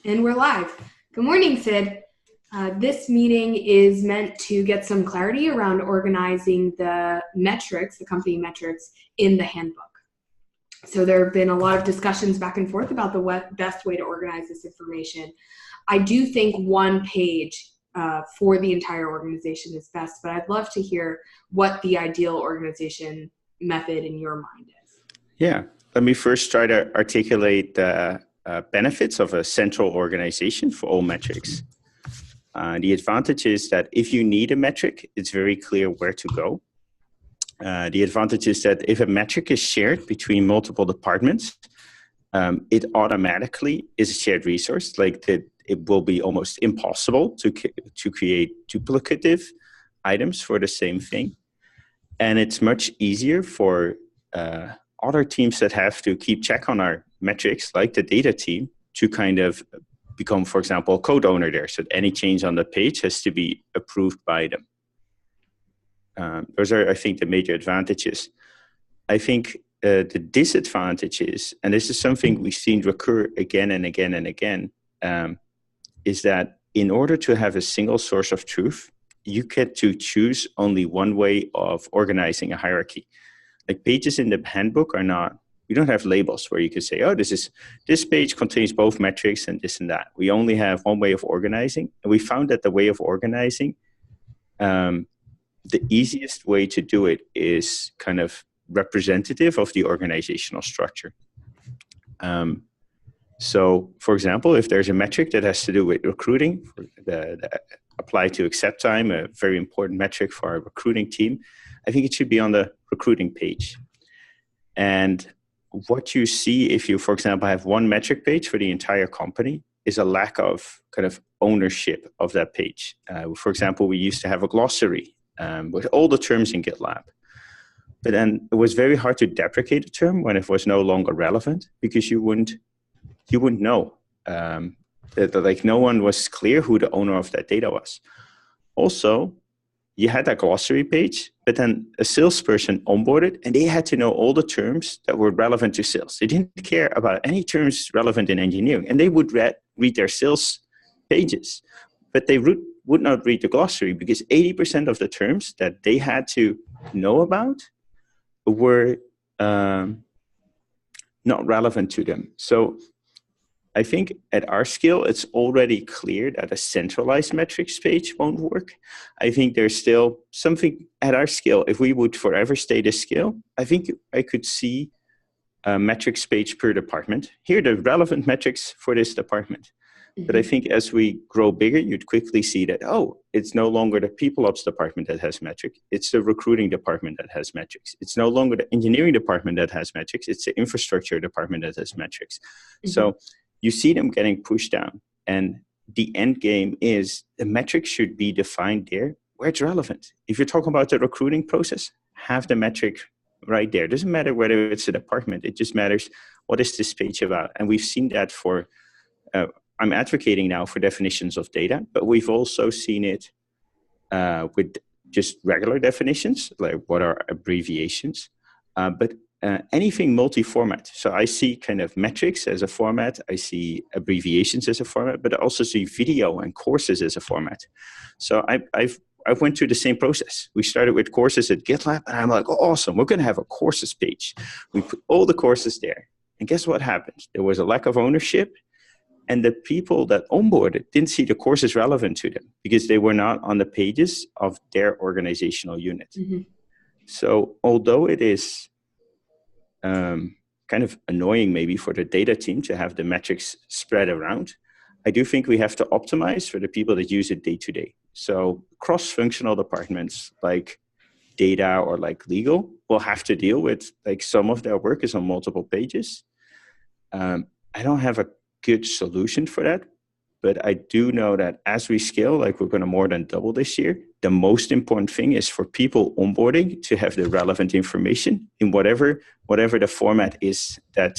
And we're live. Good morning, Sid. This meeting is meant to get some clarity around organizing the metrics, the company metrics, in the handbook. So there have been a lot of discussions back and forth about the best way to organize this information. I do think one page for the entire organization is best, but I'd love to hear what the ideal organization method in your mind is. Yeah, let me first try to articulate the benefits of a central organization for all metrics. The advantage is that if you need a metric, it's very clear where to go. The advantage is that if a metric is shared between multiple departments, it automatically is a shared resource. Like that, it will be almost impossible to create duplicative items for the same thing. And it's much easier for other teams that have to keep check on our metrics, like the data team, to kind of become, for example, a code owner there. So any change on the page has to be approved by them. Those are, I think, the major advantages. I think the disadvantages, and this is something we've seen recur again and again and again, is that in order to have a single source of truth, you get to choose only one way of organizing a hierarchy. Like pages in the handbook are not, we don't have labels where you can say, oh, this page contains both metrics and this and that. We only have one way of organizing. And we found that the way of organizing, the easiest way to do it is kind of representative of the organizational structure. So, for example, if there's a metric that has to do with recruiting, the apply to accept time, a very important metric for our recruiting team, I think it should be on the recruiting page. And what you see if you, for example, have one metric page for the entire company is a lack of kind of ownership of that page. For example, we used to have a glossary with all the terms in GitLab. But then it was very hard to deprecate a term when it was no longer relevant because you wouldn't know. Like no one was clear who the owner of that data was. Also, you had that glossary page, but then a salesperson onboarded and they had to know all the terms that were relevant to sales. They didn't care about any terms relevant in engineering, and they would read their sales pages, but they would not read the glossary because 80% of the terms that they had to know about were not relevant to them. So I think at our scale, it's already clear that a centralized metrics page won't work. I think there's still something at our scale. If we would forever stay this scale, I think I could see a metrics page per department. Here are the relevant metrics for this department. Mm-hmm. But I think as we grow bigger, you'd quickly see that, oh, it's no longer the people ops department that has metrics. It's the recruiting department that has metrics. It's no longer the engineering department that has metrics. It's the infrastructure department that has metrics. Mm-hmm. So you see them getting pushed down, and the end game is the metrics should be defined there where it's relevant. If you're talking about the recruiting process, have the metric right there. It doesn't matter whether it's a department, it just matters what is this page about. And we've seen that for, I'm advocating now for definitions of data, but we've also seen it with just regular definitions, like what are abbreviations, but anything multi-format. So I see kind of metrics as a format. I see abbreviations as a format, but I also see video and courses as a format. So I've went through the same process. We started with courses at GitLab, and I'm like, oh, awesome, we're going to have a courses page. We put all the courses there. And guess what happened? There was a lack of ownership, and the people that onboarded didn't see the courses relevant to them because they were not on the pages of their organizational unit. Mm-hmm. So although it is kind of annoying maybe for the data team to have the metrics spread around, I do think we have to optimize for the people that use it day to day. So cross-functional departments like data or like legal will have to deal with, like, some of their work is on multiple pages. I don't have a good solution for that, but I do know that as we scale, like we're going to more than double this year, the most important thing is for people onboarding to have the relevant information in whatever the format is that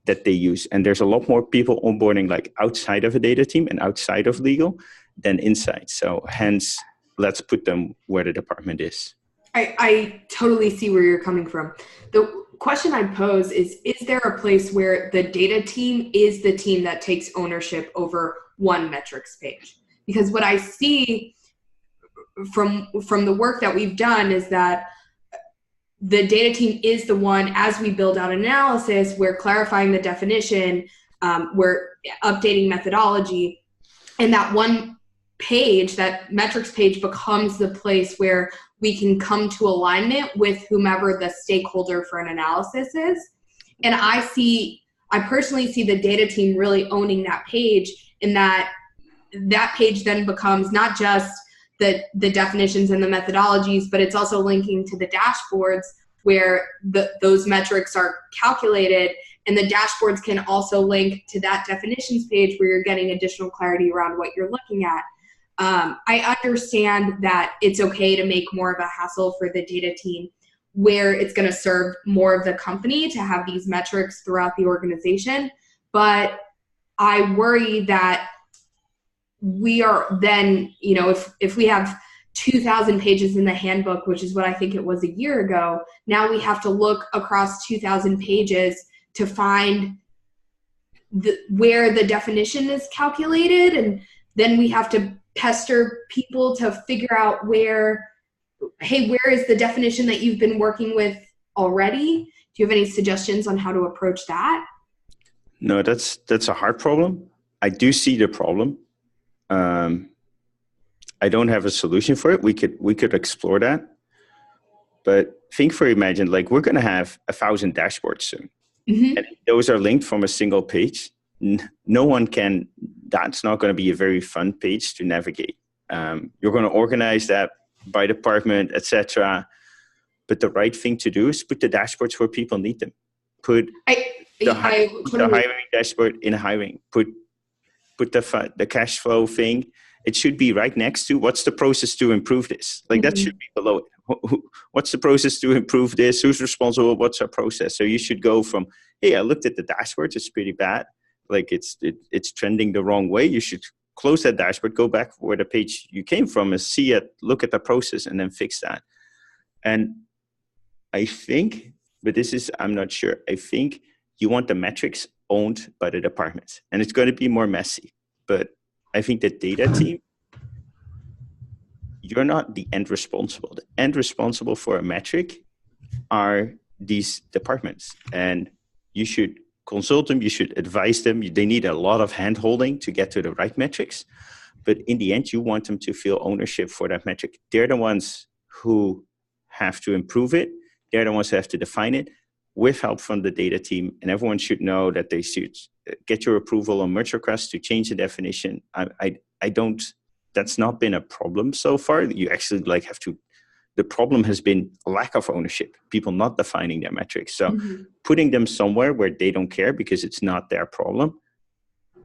they use. And there's a lot more people onboarding like outside of a data team and outside of legal than inside. So hence, let's put them where the department is. I totally see where you're coming from. question I'd pose is there a place where the data team is the team that takes ownership over one metrics page? Because what I see from the work that we've done is that the data team is the one, as we build out analysis, we're clarifying the definition, we're updating methodology, and that one page, that metrics page, becomes the place where we can come to alignment with whomever the stakeholder for an analysis is. And I personally see the data team really owning that page, and that page then becomes not just the definitions and the methodologies, but it's also linking to the dashboards where those metrics are calculated, and the dashboards can also link to that definitions page where you're getting additional clarity around what you're looking at. I understand that it's okay to make more of a hassle for the data team where it's going to serve more of the company to have these metrics throughout the organization, but I worry that we are then, if we have 2,000 pages in the handbook, which is what I think it was a year ago, now we have to look across 2,000 pages to find where the definition is calculated, and then we have to pester people to figure out where is the definition that you've been working with already? Do you have any suggestions on how to approach that? No, that's a hard problem. I do see the problem. I don't have a solution for it. We could explore that, but imagine like we're going to have 1,000 dashboards soon, and those are linked from a single page. No one can. That's not going to be a very fun page to navigate. You're going to organize that by department, etc. But the right thing to do is put the dashboards where people need them. Put the hiring dashboard in hiring. Put the cash flow thing. It should be right next to what's the process to improve this. Like that should be below it. What's the process to improve this? Who's responsible? What's our process? So you should go from, hey, I looked at the dashboard. It's pretty bad. Like it's trending the wrong way. You should close that dashboard, go back where the page you came from and see it, look at the process and then fix that. And I think, but I'm not sure. I think you want the metrics owned by the departments, and it's going to be more messy. But I think the data team, you're not the end responsible. The end responsible for a metric are these departments, and you should consult them, you should advise them. They need a lot of hand-holding to get to the right metrics. But in the end, you want them to feel ownership for that metric. They're the ones who have to improve it. They're the ones who have to define it with help from the data team. And everyone should know that they should get your approval on merge requests to change the definition. That's not been a problem so far. You actually the problem has been a lack of ownership, people not defining their metrics. So putting them somewhere where they don't care because it's not their problem,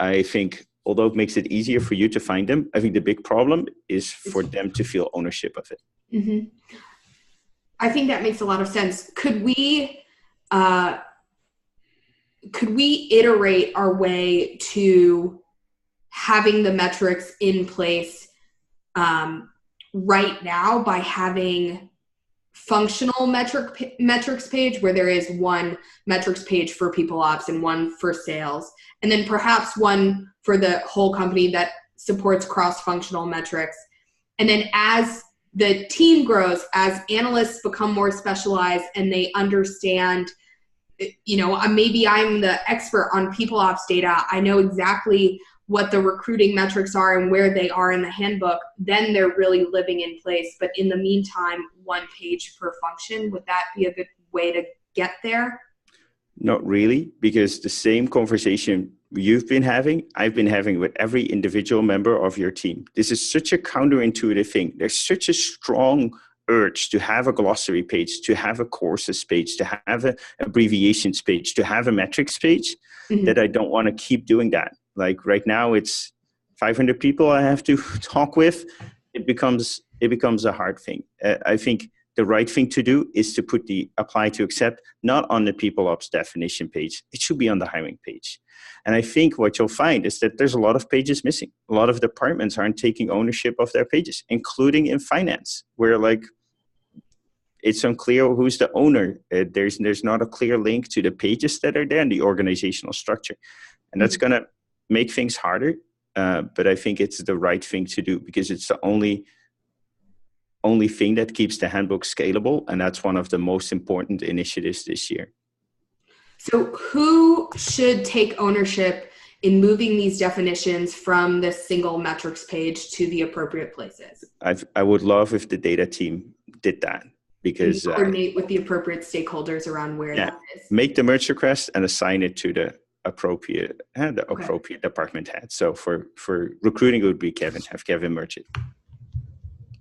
I think, although it makes it easier for you to find them, I think the big problem is for them to feel ownership of it. I think that makes a lot of sense. Could we iterate our way to having the metrics in place right now by having functional metrics page where there is one metrics page for people ops and one for sales, and then perhaps one for the whole company that supports cross-functional metrics. And then as the team grows, as analysts become more specialized and they understand, maybe I'm the expert on people ops data, I know exactly what the recruiting metrics are and where they are in the handbook, then they're really living in place. But in the meantime, one page per function, would that be a good way to get there? Not really, because the same conversation you've been having, I've been having with every individual member of your team. This is such a counterintuitive thing. There's such a strong urge to have a glossary page, to have a courses page, to have an abbreviations page, to have a metrics page, that I don't want to keep doing that. Like right now, it's 500 people I have to talk with. It becomes a hard thing. I think the right thing to do is to put the apply to accept not on the people ops definition page. It should be on the hiring page. And I think what you'll find is that there's a lot of pages missing. A lot of departments aren't taking ownership of their pages, including in finance, where like it's unclear who's the owner. There's not a clear link to the pages that are there and the organizational structure. And that's going to make things harder. But I think it's the right thing to do because it's the only thing that keeps the handbook scalable. And that's one of the most important initiatives this year. So who should take ownership in moving these definitions from this single metrics page to the appropriate places? I would love if the data team did that. Because coordinate with the appropriate stakeholders around where that is. Make the merge request and assign it to the appropriate appropriate department head. So for recruiting, it would be Kevin. Have Kevin merge it.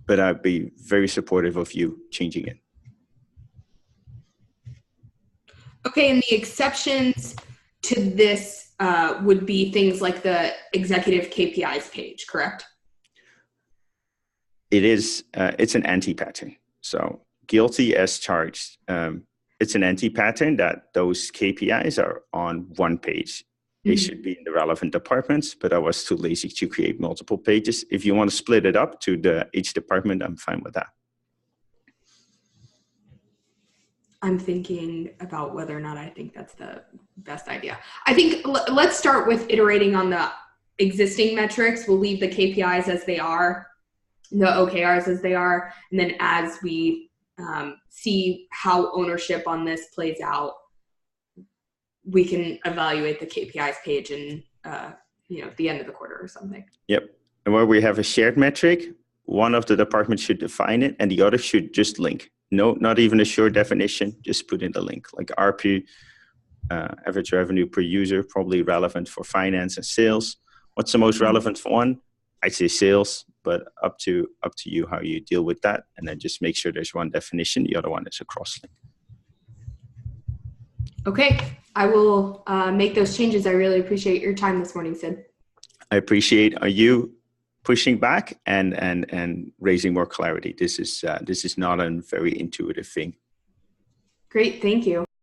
But I'd be very supportive of you changing it. Okay, and the exceptions to this would be things like the executive KPIs page, correct? It is. It's an anti-pattern. So guilty as charged. It's an anti-pattern that those KPIs are on one page. They should be in the relevant departments, but I was too lazy to create multiple pages. If you want to split it up to each department, I'm fine with that. I'm thinking about whether or not I think that's the best idea. I think let's start with iterating on the existing metrics. We'll leave the KPIs as they are, the OKRs as they are, and then as we see how ownership on this plays out, we can evaluate the KPIs page in at the end of the quarter or something. Yep. And where we have a shared metric, one of the departments should define it and the other should just link. No, not even a short definition, just put in the link. Like RP, average revenue per user, probably relevant for finance and sales. What's the most relevant for one? I'd say sales, but up to you how you deal with that. And then just make sure there's one definition. The other one is a cross-link. Okay, I will make those changes. I really appreciate your time this morning, Sid. I appreciate you pushing back and raising more clarity. This is not a very intuitive thing. Great, thank you.